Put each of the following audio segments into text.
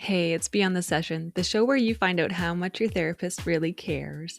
Hey, it's Beyond the Session, the show where you find out how much your therapist really cares.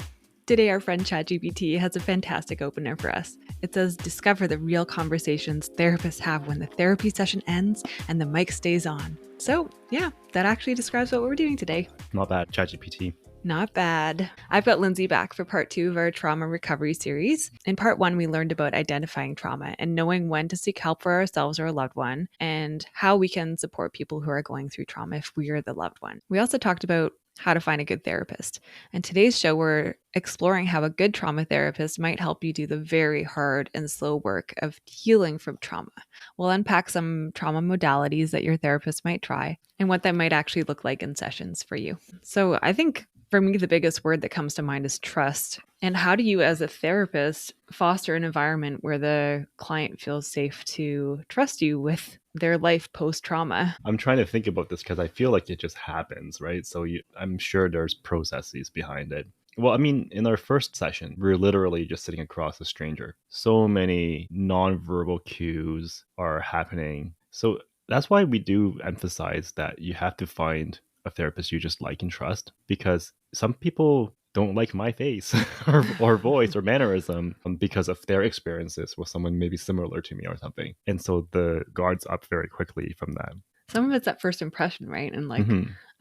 Today, our friend ChatGPT has a fantastic opener for us. It says, discover the real conversations therapists have when the therapy session ends and the mic stays on. So, yeah, that actually describes what we're doing today. Not bad, ChatGPT. Not bad. I've got Lindsay back for part 2 of our trauma recovery series. In part 1, we learned about identifying trauma and knowing when to seek help for ourselves or a loved one, and how we can support people who are going through trauma if we are the loved one. We also talked about how to find a good therapist. And today's show, we're exploring how a good trauma therapist might help you do the very hard and slow work of healing from trauma. We'll unpack some trauma modalities that your therapist might try and what that might actually look like in sessions for you. So I think for me, the biggest word that comes to mind is trust. And how do you, as a therapist, foster an environment where the client feels safe to trust you with their life post-trauma? I'm trying to think about this because I feel like it just happens, right? So I'm sure there's processes behind it. Well, I mean, in our first session, we're literally just sitting across a stranger. So many nonverbal cues are happening. So that's why we do emphasize that you have to find a therapist you just like and trust, because some people don't like my face or voice or mannerism because of their experiences with someone maybe similar to me or something. And so the guard's up very quickly from that. Some of it's that first impression, right? And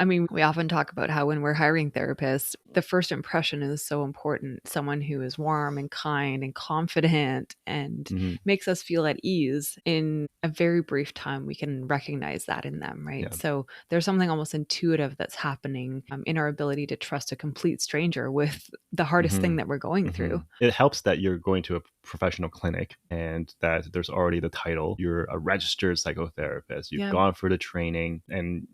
I mean, we often talk about how when we're hiring therapists, the first impression is so important. Someone who is warm and kind and confident and makes us feel at ease in a very brief time, we can recognize that in them, right? Yeah. So there's something almost intuitive that's happening in our ability to trust a complete stranger with the hardest thing that we're going through. It helps that you're going to a professional clinic and that there's already the title. You're a registered psychotherapist. You've gone for the training, and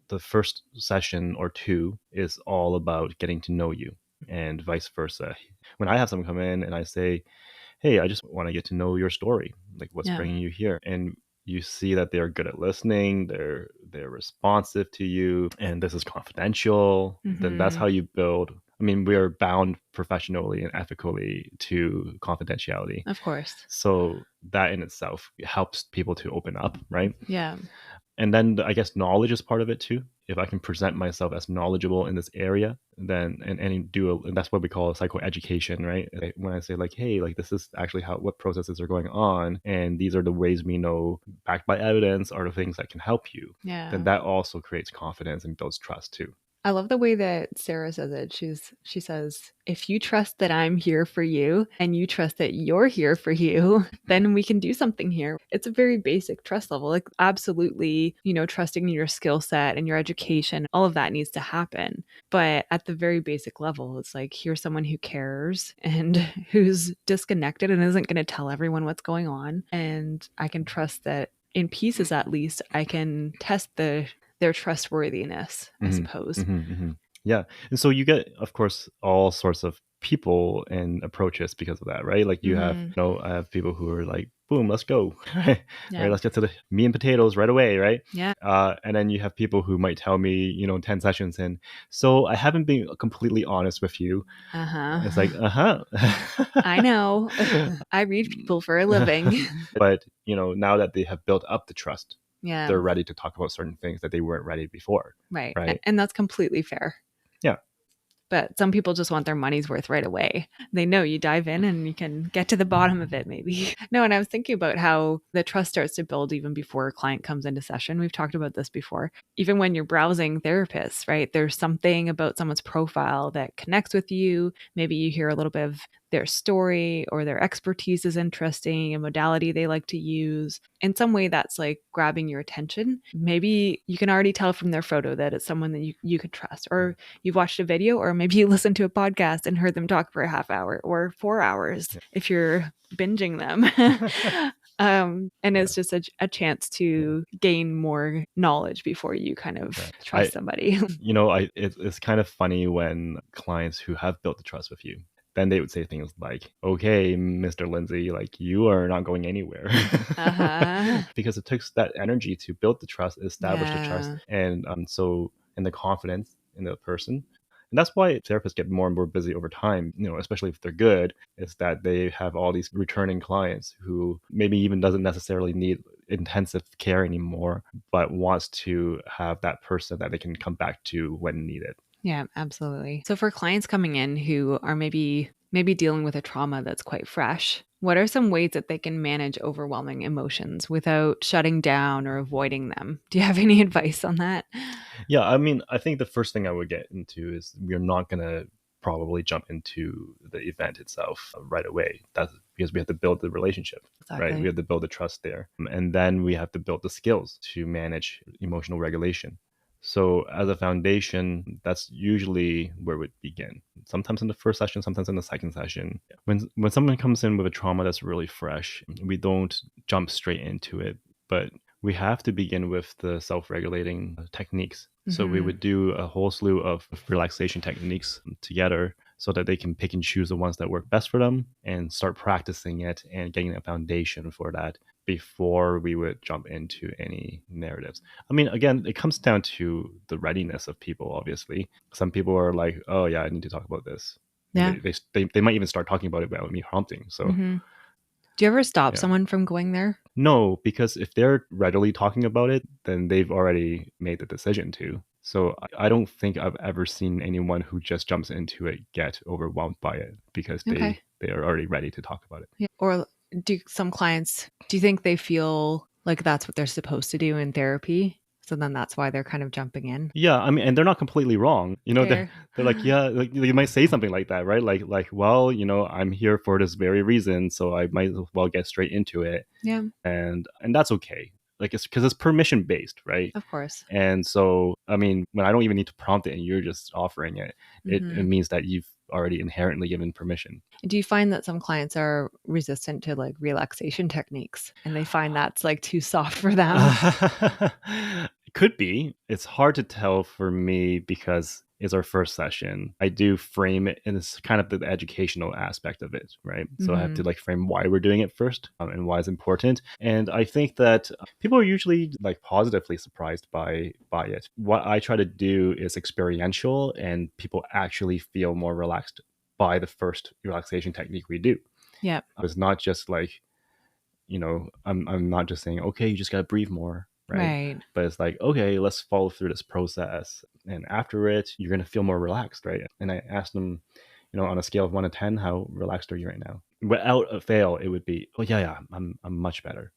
the first session or two is all about getting to know you, and vice versa. When I have someone come in and I say, hey, I just want to get to know your story, like what's bringing you here, and you see that they're good at listening, they're responsive to you, and this is confidential, then that's how you build. I mean, we are bound professionally and ethically to confidentiality. Of course. So that in itself helps people to open up, right? Yeah. And then I guess knowledge is part of it too. If I can present myself as knowledgeable in this area, then and that's what we call psychoeducation, right? When I say like, hey, like this is actually what processes are going on, and these are the ways we know, backed by evidence, are the things that can help you. Yeah. Then that also creates confidence and builds trust too. I love the way that Sarah says it. She says, if you trust that I'm here for you and you trust that you're here for you, then we can do something here. It's a very basic trust level. Like absolutely, trusting in your skill set and your education, all of that needs to happen. But at the very basic level, it's like, here's someone who cares and who's disconnected and isn't going to tell everyone what's going on. And I can trust that in pieces, at least, I can test their trustworthiness, I suppose. Yeah. And so you get, of course, all sorts of people and approaches because of that, right? Like you have, I have people who are like, boom, let's go. Right? Let's get to the meat and potatoes right away, right? Yeah. And then you have people who might tell me, 10 sessions in, so I haven't been completely honest with you. It's like, I know. I read people for a living. But, now that they have built up the trust, yeah, they're ready to talk about certain things that they weren't ready before. Right. Right. And that's completely fair. Yeah. But some people just want their money's worth right away. They know you dive in and you can get to the bottom of it, maybe. No, and I was thinking about how the trust starts to build even before a client comes into session. We've talked about this before. Even when you're browsing therapists, right? There's something about someone's profile that connects with you. Maybe you hear a little bit of their story or their expertise is interesting, a modality they like to use. In some way that's like grabbing your attention. Maybe you can already tell from their photo that it's someone that you could trust, or you've watched a video, or maybe you listened to a podcast and heard them talk for a half hour or 4 hours if you're binging them. And it's just a chance to gain more knowledge before you kind of trust somebody. It's kind of funny when clients who have built the trust with you, then they would say things like, okay, Mr. Lindsay, like you are not going anywhere. Because it takes that energy to build the trust, establish the trust. And and the confidence in the person. And that's why therapists get more and more busy over time, especially if they're good, is that they have all these returning clients who maybe even doesn't necessarily need intensive care anymore, but wants to have that person that they can come back to when needed. Yeah, absolutely. So for clients coming in who are maybe dealing with a trauma that's quite fresh, what are some ways that they can manage overwhelming emotions without shutting down or avoiding them? Do you have any advice on that? Yeah, I mean, I think the first thing I would get into is we're not going to probably jump into the event itself right away. That's because we have to build the relationship, right? We Exactly. have to build the trust there. And then we have to build the skills to manage emotional regulation. So, as a foundation, that's usually where we begin. Sometimes in the first session, sometimes in the second session. When someone comes in with a trauma that's really fresh, we don't jump straight into it, but we have to begin with the self-regulating techniques. So we would do a whole slew of relaxation techniques together so that they can pick and choose the ones that work best for them and start practicing it and getting a foundation for that before we would jump into any narratives. I mean, again, it comes down to the readiness of people, obviously. Some people are like, oh, yeah, I need to talk about this. And Yeah. they might even start talking about it without me prompting. So, Do you ever stop yeah. someone from going there? No, because if they're readily talking about it, then they've already made the decision to. So I don't think I've ever seen anyone who just jumps into it get overwhelmed by it because Okay. they are already ready to talk about it. Yeah. Or do you think they feel like that's what they're supposed to do in therapy? So then that's why they're kind of jumping in. Yeah, I mean, and they're not completely wrong. Fair. They're like, yeah, like you might say something like that, right? Well, I'm here for this very reason, so I might as well get straight into it, Yeah, and that's okay. Like it's because it's permission based, right? of course. And so, I mean, when I don't even need to prompt it and you're just offering it, it hmm means that you've already inherently given permission. Do you find that some clients are resistant to like relaxation techniques and they find that's like too soft for them? It could be. It's hard to tell for me because it's our first session. I do frame it, and it's kind of the educational aspect of it, right? So I have to hmm like frame why we're doing it first, and why it's important. And I think that people are usually like positively surprised by it. What I try to do is experiential, and people actually feel more relaxed by the first relaxation technique we do. Yeah. It's not just like, I'm not just saying, okay, you just got to breathe more, right? Right. But it's like, okay, let's follow through this process. And after it, you're going to feel more relaxed, right? And I asked them, on a scale of 1 to 10, how relaxed are you right now? Without a fail, it would be, oh, yeah, yeah, I'm much better.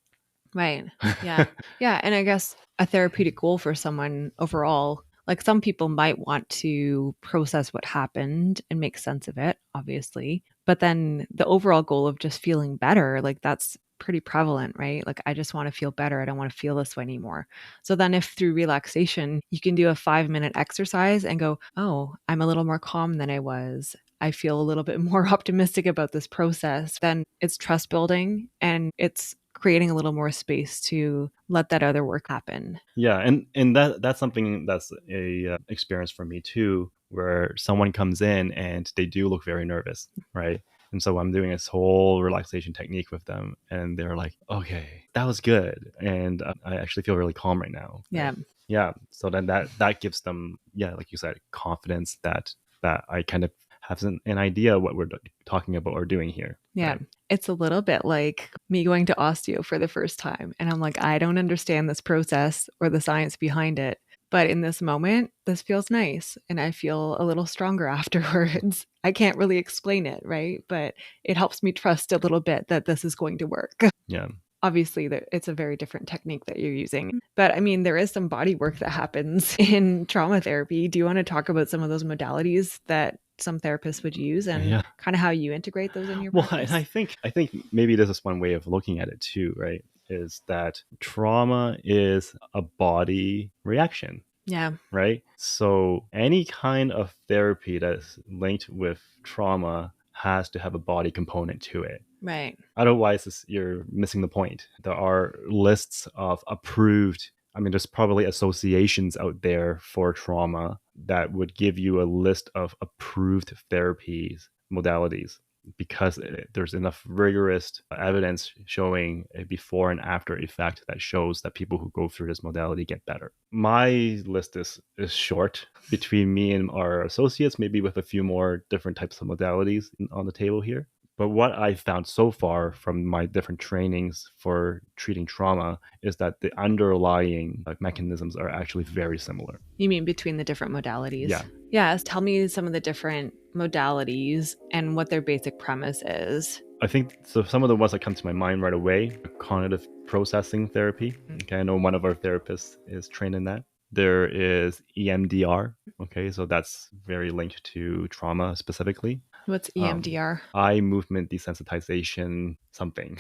Right. Yeah. Yeah. And I guess a therapeutic goal for someone overall, like some people might want to process what happened and make sense of it, obviously. But then the overall goal of just feeling better, like that's pretty prevalent, right? Like, I just want to feel better. I don't want to feel this way anymore. So then, if through relaxation, you can do a 5-minute exercise and go, oh, I'm a little more calm than I was. I feel a little bit more optimistic about this process, then it's trust building and it's creating a little more space to let that other work happen. Yeah, and that's something that's a experience for me too, where someone comes in and they do look very nervous, right? And so I'm doing this whole relaxation technique with them, and they're like, "Okay, that was good," and I actually feel really calm right now, Yeah. right? Yeah. So then that gives them, yeah, like you said, confidence that I kind of have an idea what we're talking about or doing here, Yeah. right? It's a little bit like me going to osteo for the first time. And I'm like, I don't understand this process or the science behind it. But in this moment, this feels nice. And I feel a little stronger afterwards. I can't really explain it, right? But it helps me trust a little bit that this is going to work. Yeah. Obviously, it's a very different technique that you're using. But I mean, there is some body work that happens in trauma therapy. Do you want to talk about some of those modalities that some therapists would use and Yeah. kind of how you integrate those in your Well, and practice? I think maybe this is one way of looking at it too, right? Is that trauma is a body reaction, Yeah, right? So any kind of therapy that's linked with trauma has to have a body component to it. right. Otherwise, you're missing the point. There are lists of approved, I mean, there's probably associations out there for trauma that would give you a list of approved therapies, modalities. because there's enough rigorous evidence showing a before and after effect that shows that people who go through this modality get better. My list is short between me and our associates, maybe with a few more different types of modalities on the table here. But what I found so far from my different trainings for treating trauma is that the underlying mechanisms are actually very similar. You mean between the different modalities? Yeah. Yeah. Tell me some of the different modalities and what their basic premise is. I think so. Some of the ones that come to my mind right away: cognitive processing therapy. Okay, I know one of our therapists is trained in that. There is EMDR. Okay, so that's very linked to trauma specifically. What's EMDR? Eye movement desensitization something.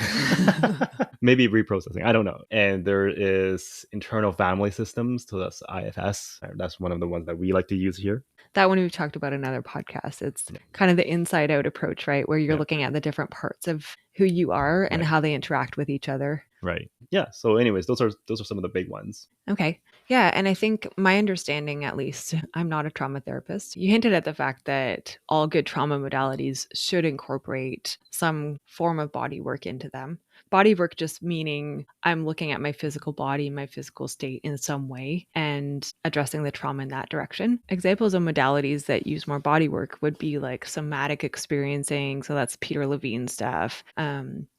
Maybe reprocessing. I don't know. And there is internal family systems. So that's IFS. That's one of the ones that we like to use here. That one we've talked about in other podcasts. It's kind of the inside out approach, right? Where you're looking at the different parts of who you are and how they interact with each other. Right. Yeah. So anyways, those are some of the big ones. Okay. Yeah. And I think my understanding, at least, I'm not a trauma therapist. You hinted at the fact that all good trauma modalities should incorporate some form of body work into them. Body work just meaning I'm looking at my physical body, my physical state in some way and addressing the trauma in that direction. Examples of modalities that use more body work would be like somatic experiencing. So that's Peter Levine stuff.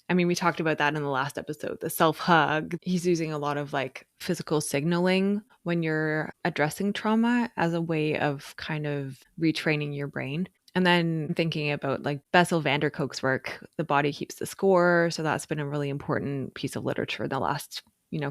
I mean, we talked about that in the last episode, the self-hug. He's using a lot of like physical signaling when you're addressing trauma as a way of kind of retraining your brain. And then thinking about like Bessel van der Kolk's work, The Body Keeps the Score. So that's been a really important piece of literature in the last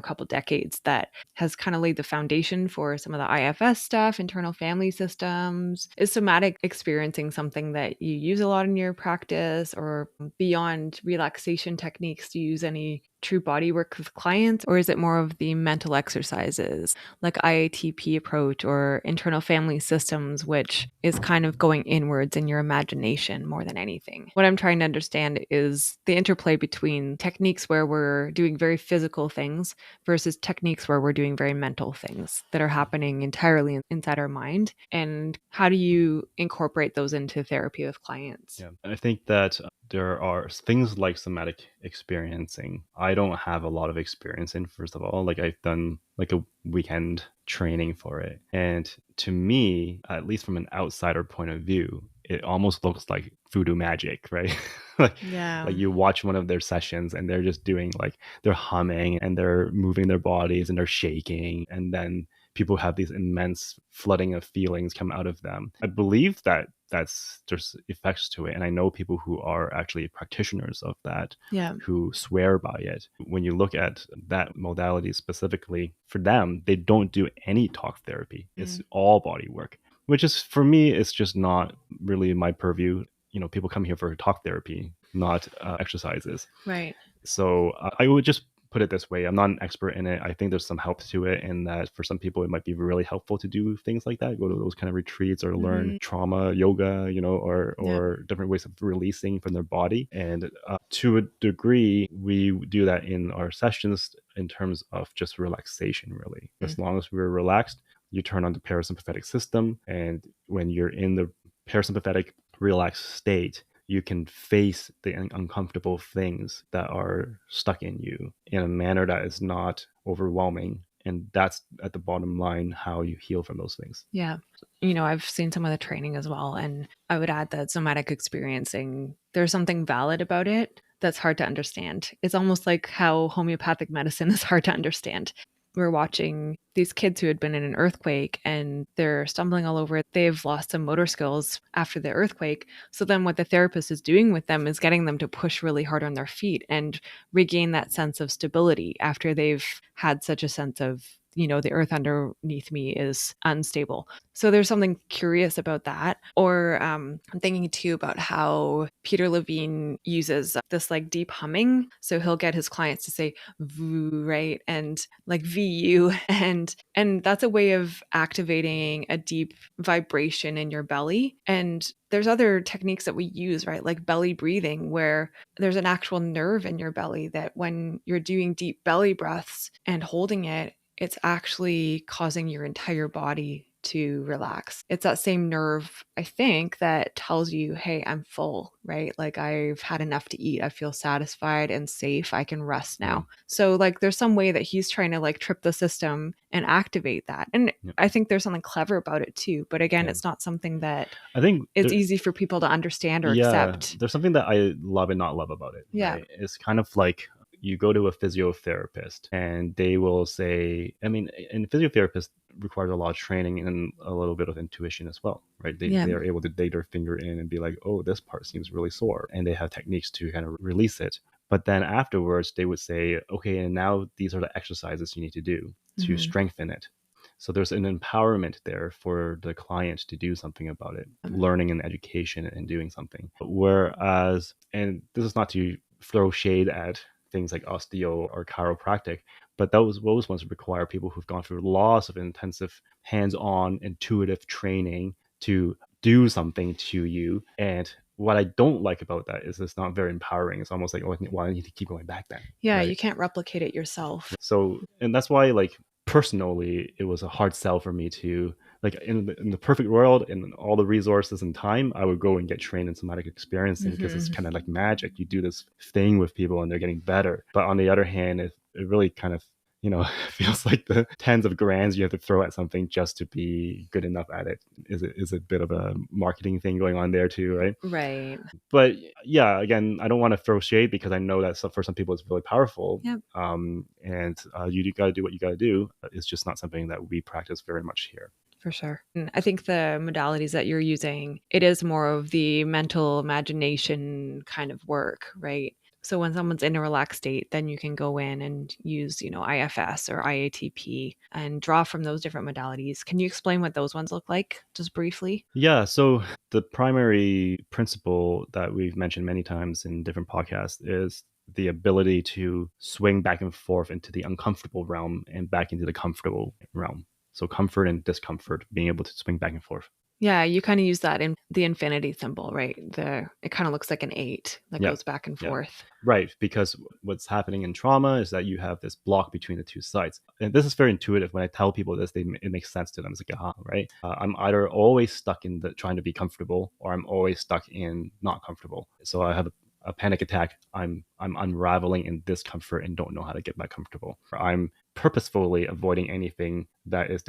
couple decades that has kind of laid the foundation for some of the IFS stuff, internal family systems. Is somatic experiencing something that you use a lot in your practice, or beyond relaxation techniques, do you use any true body work with clients, or is it more of the mental exercises like IATP approach or internal family systems, which is kind of going inwards in your imagination more than anything? What I'm trying to understand is the interplay between techniques where we're doing very physical things versus techniques where we're doing very mental things that are happening entirely inside our mind. And how do you incorporate those into therapy with clients? Yeah, I think that there are things like somatic experiencing. I don't have a lot of experience in, first of all. Like I've done like a weekend training for it. And to me, at least from an outsider point of view, it almost looks like voodoo magic, right? like you watch one of their sessions and they're just doing like they're humming and they're moving their bodies and they're shaking, and then people have these immense flooding of feelings come out of them. I believe that there's effects to it, and I know people who are actually practitioners of that, who swear by it. When you look at that modality specifically, for them, they don't do any talk therapy. It's all body work, which is, for me, it's just not really my purview. People come here for talk therapy, not exercises. Right. So I would just put it this way: I'm not an expert in it. I think there's some help to it, in that for some people it might be really helpful to do things like that, go to those kind of retreats or learn trauma yoga, or different ways of releasing from their body. And to a degree, we do that in our sessions in terms of just relaxation, really. As long as we're relaxed, you turn on the parasympathetic system, and when you're in the parasympathetic relaxed state, you can face the uncomfortable things that are stuck in you in a manner that is not overwhelming. And that's, at the bottom line, how you heal from those things. Yeah. I've seen some of the training as well. And I would add that somatic experiencing, there's something valid about it that's hard to understand. It's almost like how homeopathic medicine is hard to understand. We're watching these kids who had been in an earthquake and they're stumbling all over. They've lost some motor skills after the earthquake. So then what the therapist is doing with them is getting them to push really hard on their feet and regain that sense of stability after they've had such a sense of, the earth underneath me is unstable. So there's something curious about that. Or I'm thinking too about how Peter Levine uses this like deep humming. So he'll get his clients to say "voo," right? And like VU. And that's a way of activating a deep vibration in your belly. And there's other techniques that we use, right? Like belly breathing, where there's an actual nerve in your belly that when you're doing deep belly breaths and holding it, it's actually causing your entire body to relax. It's that same nerve, I think, that tells you, hey, I'm full, right? Like I've had enough to eat. I feel satisfied and safe. I can rest now. So like there's some way that he's trying to like trip the system and activate that. And I think there's something clever about it too. But again, it's not something that I think it's easy for people to understand or accept. There's something that I love and not love about it. Yeah. Right? It's kind of like you go to a physiotherapist and they will say, I mean, and physiotherapist requires a lot of training and a little bit of intuition as well, right? They are able to dig their finger in and be like, oh, this part seems really sore. And they have techniques to kind of release it. But then afterwards, they would say, okay, and now these are the exercises you need to do to strengthen it. So there's an empowerment there for the client to do something about it, learning and education and doing something. Whereas, and this is not to throw shade at things like osteo or chiropractic, but those ones require people who've gone through lots of intensive hands-on intuitive training to do something to you. And what I don't like about that is it's not very empowering. It's almost like, oh, well, I need to keep going back then. Yeah, right? You can't replicate it yourself. So, and that's why, like, personally, it was a hard sell for me to, like, in the perfect world and all the resources and time, I would go and get trained in somatic experiencing because it's kind of like magic. You do this thing with people and they're getting better. But on the other hand, it really kind of, you know, feels like the tens of grands you have to throw at something just to be good enough at it. Is a bit of a marketing thing going on there too, right? Right. But yeah, again, I don't want to throw shade because I know that for some people it's really powerful. Yep. And you got to do what you got to do. It's just not something that we practice very much here. For sure. And I think the modalities that you're using, it is more of the mental imagination kind of work, right? So when someone's in a relaxed state, then you can go in and use, IFS or IATP and draw from those different modalities. Can you explain what those ones look like just briefly? Yeah. So the primary principle that we've mentioned many times in different podcasts is the ability to swing back and forth into the uncomfortable realm and back into the comfortable realm. So comfort and discomfort, being able to swing back and forth. Yeah, you kind of use that in the infinity symbol, right? It kind of looks like an 8 that goes back and forth. Right, because what's happening in trauma is that you have this block between the two sides. And this is very intuitive. When I tell people this, it makes sense to them. It's like, aha, right? I'm either always stuck in trying to be comfortable, or I'm always stuck in not comfortable. So I have a panic attack. I'm unraveling in discomfort and don't know how to get back comfortable. I'm purposefully avoiding anything that is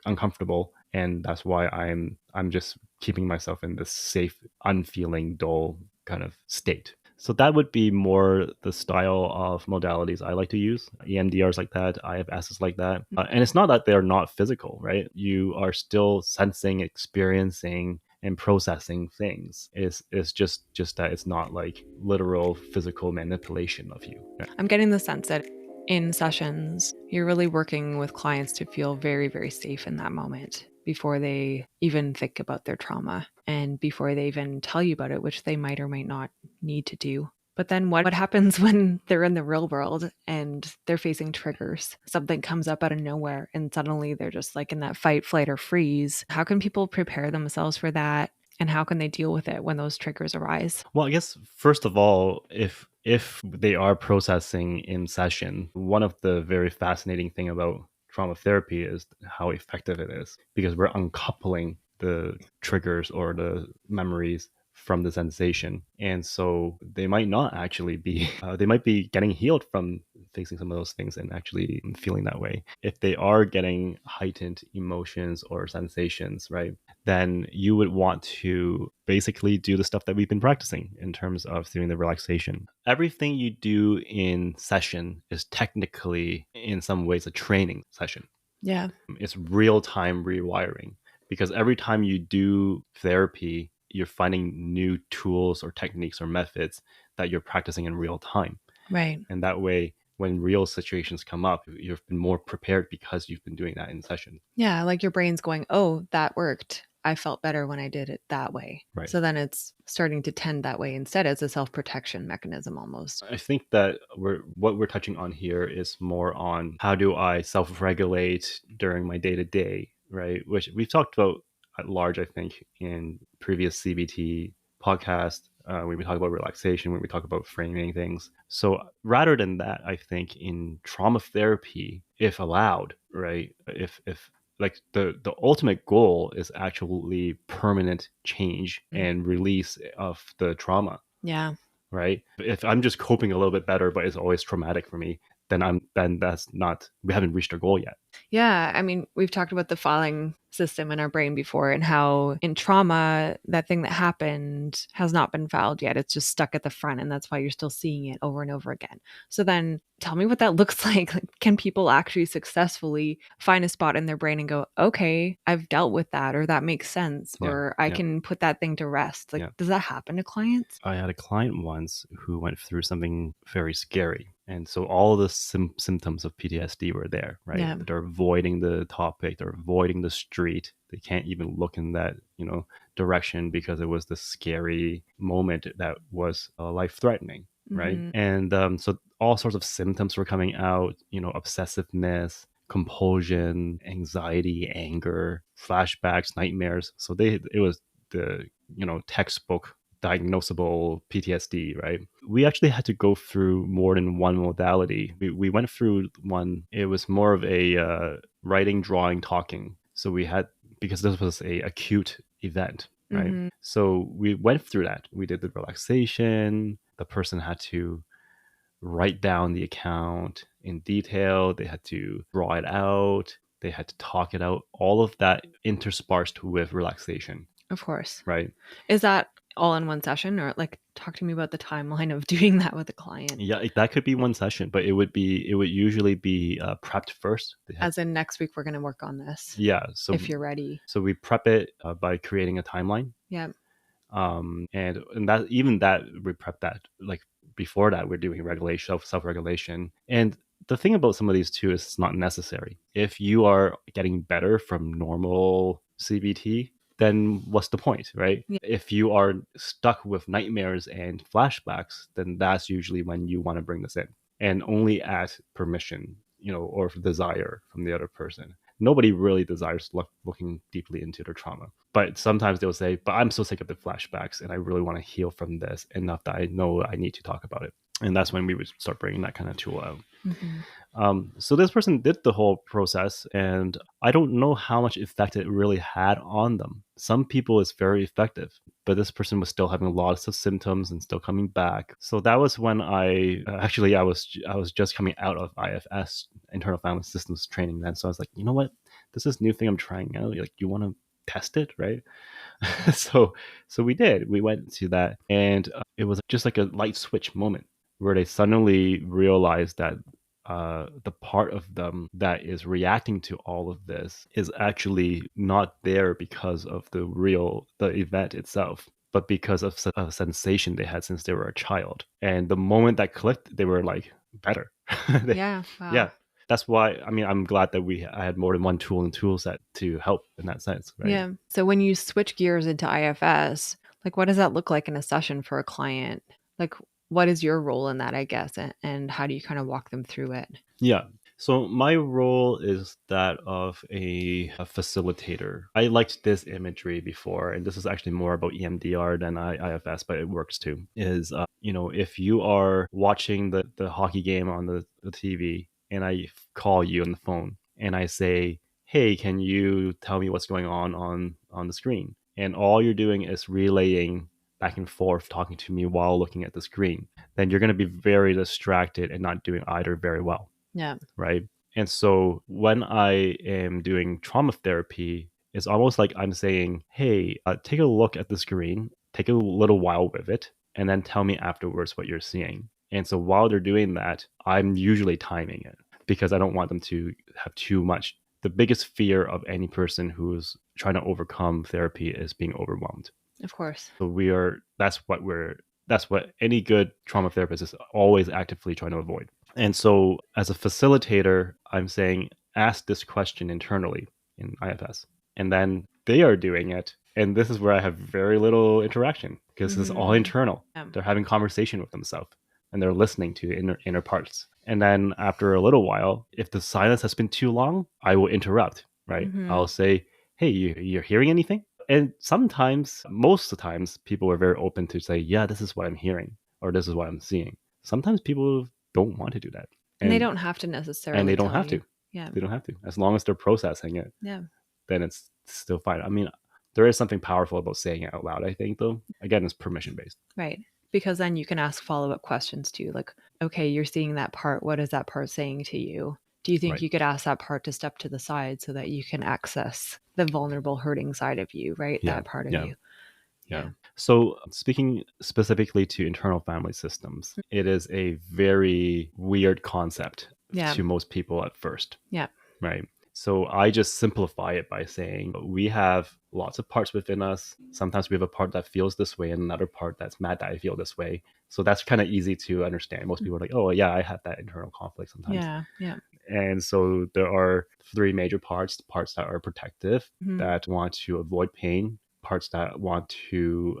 uncomfortable, and that's why I'm just keeping myself in this safe, unfeeling, dull kind of state. So that would be more the style of modalities I like to use. EMDR is like that, IFS is like that. And it's not that they're not physical, right? You are still sensing, experiencing, and processing things. It's just that it's not like literal physical manipulation of you. Yeah. I'm getting the sense that in sessions, you're really working with clients to feel very, very safe in that moment before they even think about their trauma and before they even tell you about it, which they might or might not need to do. But then what happens when they're in the real world and they're facing triggers? Something comes up out of nowhere and suddenly they're just like in that fight, flight, or freeze. How can people prepare themselves for that? And how can they deal with it when those triggers arise? Well, I guess first of all, if they are processing in session, one of the very fascinating thing about trauma therapy is how effective it is, because we're uncoupling the triggers or the memories from the sensation. And so they might not actually be, they might be getting healed from facing some of those things and actually feeling that way. If they are getting heightened emotions or sensations, right, then you would want to basically do the stuff that we've been practicing in terms of doing the relaxation. Everything you do in session is technically, in some ways, a training session. Yeah. It's real-time rewiring, because every time you do therapy, you're finding new tools or techniques or methods that you're practicing in real time. Right. And that way, when real situations come up, you've been more prepared because you've been doing that in session. Yeah, like your brain's going, oh, that worked. I felt better when I did it that way. Right. So then it's starting to tend that way instead as a self-protection mechanism almost. I think that what we're touching on here is more on how do I self-regulate during my day-to-day, right? Which we've talked about at large, I think, in previous CBT podcasts, when we talk about relaxation, when we talk about framing things. So rather than that, I think in trauma therapy, if allowed, right, if like the ultimate goal is actually permanent change and release of the trauma. Yeah. Right. If I'm just coping a little bit better, but it's always traumatic for me, then that's not, we haven't reached our goal yet. Yeah. I mean, we've talked about the filing system in our brain before and how in trauma, that thing that happened has not been filed yet. It's just stuck at the front. And that's why you're still seeing it over and over again. So then tell me what that looks like. Like, can people actually successfully find a spot in their brain and go, okay, I've dealt with that, or that makes sense, or I can put that thing to rest? Like, does that happen to clients? I had a client once who went through something very scary. And so all of the symptoms of PTSD were there, right? Yeah. They're avoiding the topic, they're avoiding the street. They can't even look in that, direction because it was the scary moment that was life-threatening, right? And so all sorts of symptoms were coming out, obsessiveness, compulsion, anxiety, anger, flashbacks, nightmares. So it was the, textbook diagnosable PTSD, right? We actually had to go through more than one modality. We went through one, it was more of a writing, drawing, talking. So we had, because this was a acute event, right? So we went through that. We did the relaxation. The person had to write down the account in detail. They had to draw it out. They had to talk it out. All of that interspersed with relaxation. Of course. Right. Is that all in one session, or like talk to me about the timeline of doing that with a client? Yeah, that could be one session, but it would usually be prepped first. As in, next week we're going to work on this. Yeah. So if you're ready. So we prep it by creating a timeline. Yeah. And that, even that, we prep that, like before that we're doing regulation, self-regulation. And the thing about some of these too is it's not necessary. If you are getting better from normal CBT, then what's the point, right? Yeah. If you are stuck with nightmares and flashbacks, then that's usually when you want to bring this in, and only at permission, or desire from the other person. Nobody really desires looking deeply into their trauma. But sometimes they'll say, but I'm so sick of the flashbacks and I really want to heal from this enough that I know I need to talk about it. And that's when we would start bringing that kind of tool out. So this person did the whole process, and I don't know how much effect it really had on them. Some people it's very effective, but this person was still having lots of symptoms and still coming back. So that was when I was just coming out of IFS, internal family systems training then. So I was like, you know what, this is a new thing I'm trying out. Like, you want to test it, right? so we went to that, and it was just like a light switch moment where they suddenly realized that the part of them that is reacting to all of this is actually not there because of the event itself, but because of a sensation they had since they were a child. And the moment that clicked, they were like better. Yeah. Wow. Yeah. That's why, I mean, I'm glad that I had more than one tool and tool set to help in that sense, right? Yeah. So when you switch gears into IFS, like, what does that look like in a session for a client? Like, what is your role in that, I guess, and how do you kind of walk them through it? Yeah. So my role is that of a facilitator. I liked this imagery before, and this is actually more about EMDR than IFS, but it works too. Is if you are watching the hockey game on the TV, and I call you on the phone, and I say, "Hey, can you tell me what's going on the screen?" And all you're doing is relaying back and forth, talking to me while looking at the screen, then you're going to be very distracted and not doing either very well. Yeah. Right. And so when I am doing trauma therapy, it's almost like I'm saying, hey, take a look at the screen, take a little while with it, and then tell me afterwards what you're seeing. And so while they're doing that, I'm usually timing it because I don't want them to have too much. The biggest fear of any person who's trying to overcome therapy is being overwhelmed. Of course. So that's what any good trauma therapist is always actively trying to avoid. And so as a facilitator, I'm saying, ask this question internally in IFS. And then they are doing it. And this is where I have very little interaction because this is all internal. Yeah. They're having conversation with themselves and they're listening to inner parts. And then after a little while, if the silence has been too long, I will interrupt, right? I'll say, hey, you're hearing anything? And sometimes, most of the times, people are very open to say, yeah, this is what I'm hearing, or this is what I'm seeing. Sometimes people don't want to do that. And they don't have to necessarily. And they don't have to. Yeah. They don't have to. As long as they're processing it, Yeah. then it's still fine. I mean, there is something powerful about saying it out loud, I think, though. Again, it's permission based. Right. Because then you can ask follow-up questions too. Like, okay, you're seeing that part. What is that part saying to you? Do you think Right. you could ask that part to step to the side so that you can access the vulnerable, hurting side of you, right? Yeah. That part of Yeah. you. Yeah. So, speaking specifically to internal family systems, it is a very weird concept Yeah. to most people at first. Yeah. Right. So, I just simplify it by saying we have lots of parts within us. Sometimes we have a part that feels this way and another part that's mad that I feel this way. So, that's kind of easy to understand. Most people are like, oh, yeah, I have that internal conflict sometimes. Yeah. Yeah. And so there are three major parts: the parts that are protective, Mhm. that want to avoid pain; parts that want to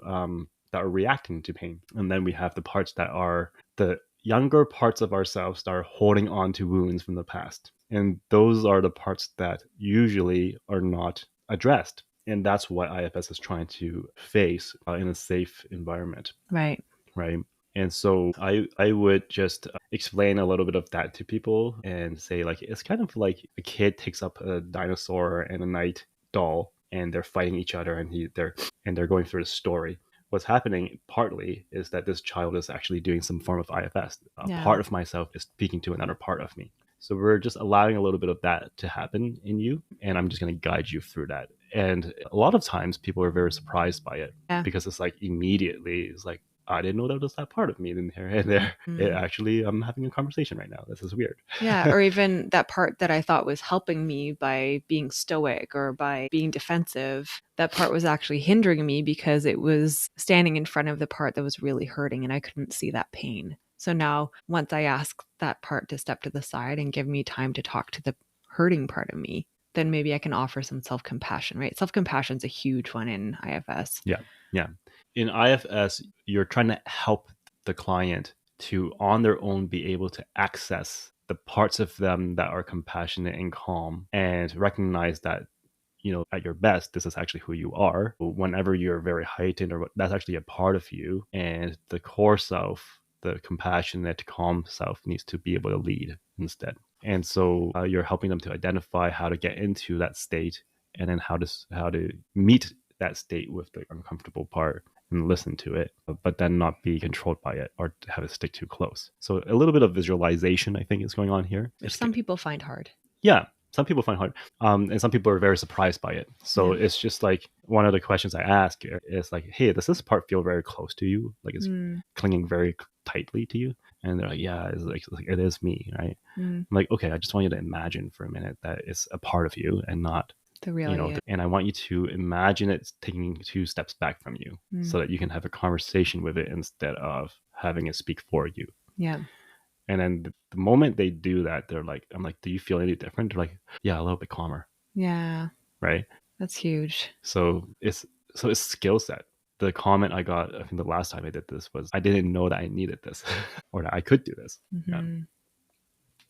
that are reacting to pain; and then we have the parts that are the younger parts of ourselves that are holding on to wounds from the past. And those are the parts that usually are not addressed. And that's what IFS is trying to face in a safe environment. Right. Right. And so I would just explain a little bit of that to people and say, like, it's kind of like a kid takes up a dinosaur and a knight doll and they're fighting each other and they're going through the story. What's happening partly is that this child is actually doing some form of IFS. A Yeah. part of myself is speaking to another part of me. So we're just allowing a little bit of that to happen in you, and I'm just going to guide you through that. And a lot of times people are very surprised by it Yeah. because it's like immediately it's like, I didn't know that was that part of me in there. And there, it actually, I'm having a conversation right now. This is weird. Yeah. Or even that part that I thought was helping me by being stoic or by being defensive, that part was actually hindering me because it was standing in front of the part that was really hurting and I couldn't see that pain. So now, once I ask that part to step to the side and give me time to talk to the hurting part of me, then maybe I can offer some self-compassion, right? Self-compassion is a huge one in IFS. Yeah. Yeah. In IFS, you're trying to help the client to, on their own, be able to access the parts of them that are compassionate and calm and recognize that, at your best, this is actually who you are. Whenever you're very heightened, or that's actually a part of you, and the core self, the compassionate, calm self, needs to be able to lead instead. And so you're helping them to identify how to get into that state, and then how to meet that state with the uncomfortable part and listen to it, but then not be controlled by it or have it stick too close. So a little bit of visualization, I think, is going on here. Which some people find hard. Yeah, some people find hard, and some people are very surprised by it. So it's just like one of the questions I ask is like, hey, does this part feel very close to you? Like it's clinging very tightly to you? And they're like, yeah, it's like it is me, right? I'm like, okay, I just want you to imagine for a minute that it's a part of you and not the real you. And I want you to imagine it taking 2 steps back from you so that you can have a conversation with it instead of having it speak for you. Yeah. And then the moment they do that, they're like, I'm like, do you feel any different? They're like, yeah, a little bit calmer. Yeah. Right. That's huge. So it's skill set. The comment I got, I think the last time I did this was, I didn't know that I needed this or that I could do this.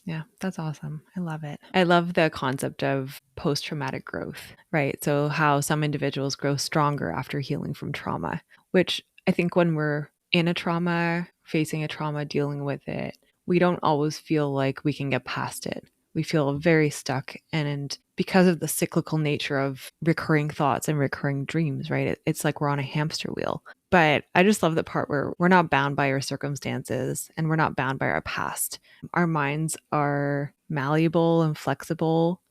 Yeah, that's awesome. I love it. I love the concept of post-traumatic growth, right? So how some individuals grow stronger after healing from trauma, which I think when we're in a trauma, facing a trauma, dealing with it, we don't always feel like we can get past it. We feel very stuck. And because of the cyclical nature of recurring thoughts and recurring dreams, right? It's like we're on a hamster wheel. But I just love the part where we're not bound by our circumstances and we're not bound by our past. Our minds are malleable and flexible.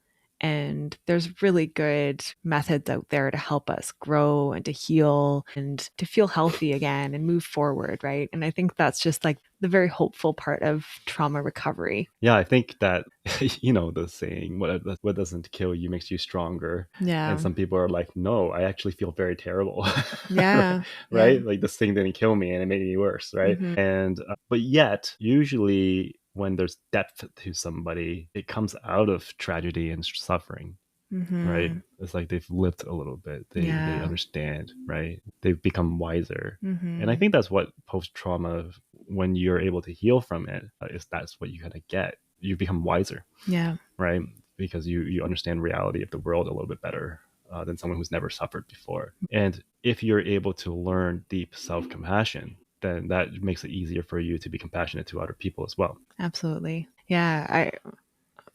And there's really good methods out there to help us grow and to heal and to feel healthy again and move forward, right? And I think that's just like the very hopeful part of trauma recovery. Yeah, I think that, the saying, what doesn't kill you makes you stronger. Yeah. And some people are like, no, I actually feel very terrible. Yeah. Right? Like this thing didn't kill me and it made me worse, right? And, but yet, usually when there's depth to somebody, it comes out of tragedy and suffering. Right? It's like they've lived a little bit. They understand, right? They've become wiser. And I think that's what post-trauma, when you're able to heal from it, that's what you kind of get. You become wiser. Yeah. Right? Because you understand reality of the world a little bit better than someone who's never suffered before. And if you're able to learn deep self-compassion, then that makes it easier for you to be compassionate to other people as well. Absolutely. Yeah.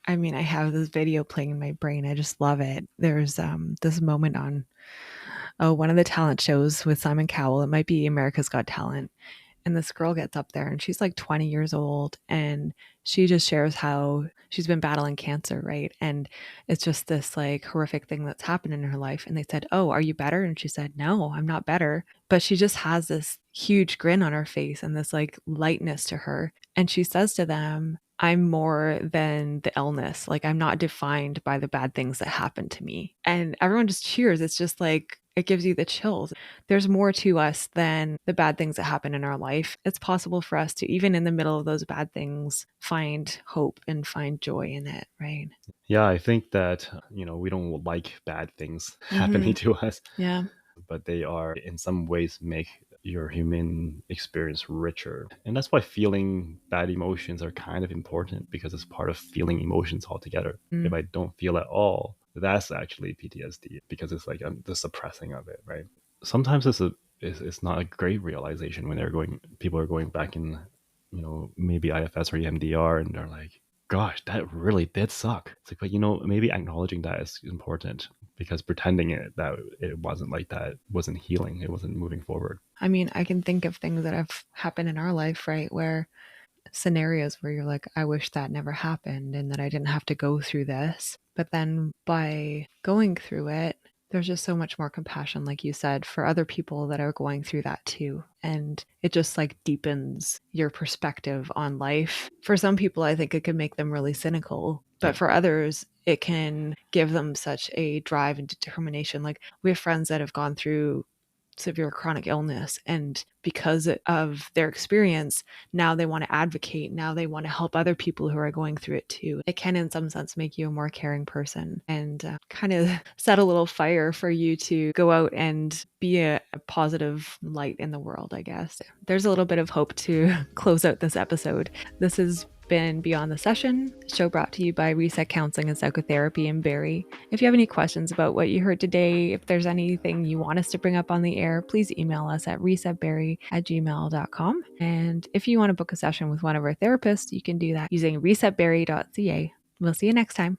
I mean, I have this video playing in my brain. I just love it. There's this moment on one of the talent shows with Simon Cowell. It might be America's Got Talent. And this girl gets up there and she's like 20 years old and she just shares how she's been battling cancer, right? And it's just this like horrific thing that's happened in her life. And they said, "Oh, are you better?" And she said, "No, I'm not better." But she just has this huge grin on her face and this like lightness to her. And she says to them, "I'm more than the illness. Like, I'm not defined by the bad things that happen to me." And everyone just cheers. It's just like, it gives you the chills. There's more to us than the bad things that happen in our life. It's possible for us to, even in the middle of those bad things, find hope and find joy in it, right? Yeah, I think that, we don't like bad things happening Mm-hmm. to us, Yeah. but they are in some ways make your human experience richer. And that's why feeling bad emotions are kind of important, because it's part of feeling emotions altogether. If I don't feel at all, that's actually PTSD, because it's like the suppressing of it, right? Sometimes it's not a great realization when people are going back in, maybe IFS or EMDR, and they're like, gosh, that really did suck. It's like, but maybe acknowledging that is important, because pretending that it wasn't like that wasn't healing. It wasn't moving forward. I mean, I can think of things that have happened in our life, right? Where scenarios where you're like, I wish that never happened and that I didn't have to go through this. But then by going through it, there's just so much more compassion, like you said, for other people that are going through that too. And it just like deepens your perspective on life. For some people, I think it could make them really cynical, but for others, it can give them such a drive and determination. Like, we have friends that have gone through severe chronic illness, and because of their experience, now they want to advocate, now they want to help other people who are going through it too. It can in some sense make you a more caring person and kind of set a little fire for you to go out and be a positive light in the world, I guess. There's a little bit of hope to close out this episode. This has been Beyond the Session, show brought to you by Reset Counseling and Psychotherapy in Barrie. If you have any questions about what you heard today, if there's anything you want us to bring up on the air, please email us at resetbarrie@gmail.com. And if you want to book a session with one of our therapists, you can do that using resetbarrie.ca. We'll see you next time.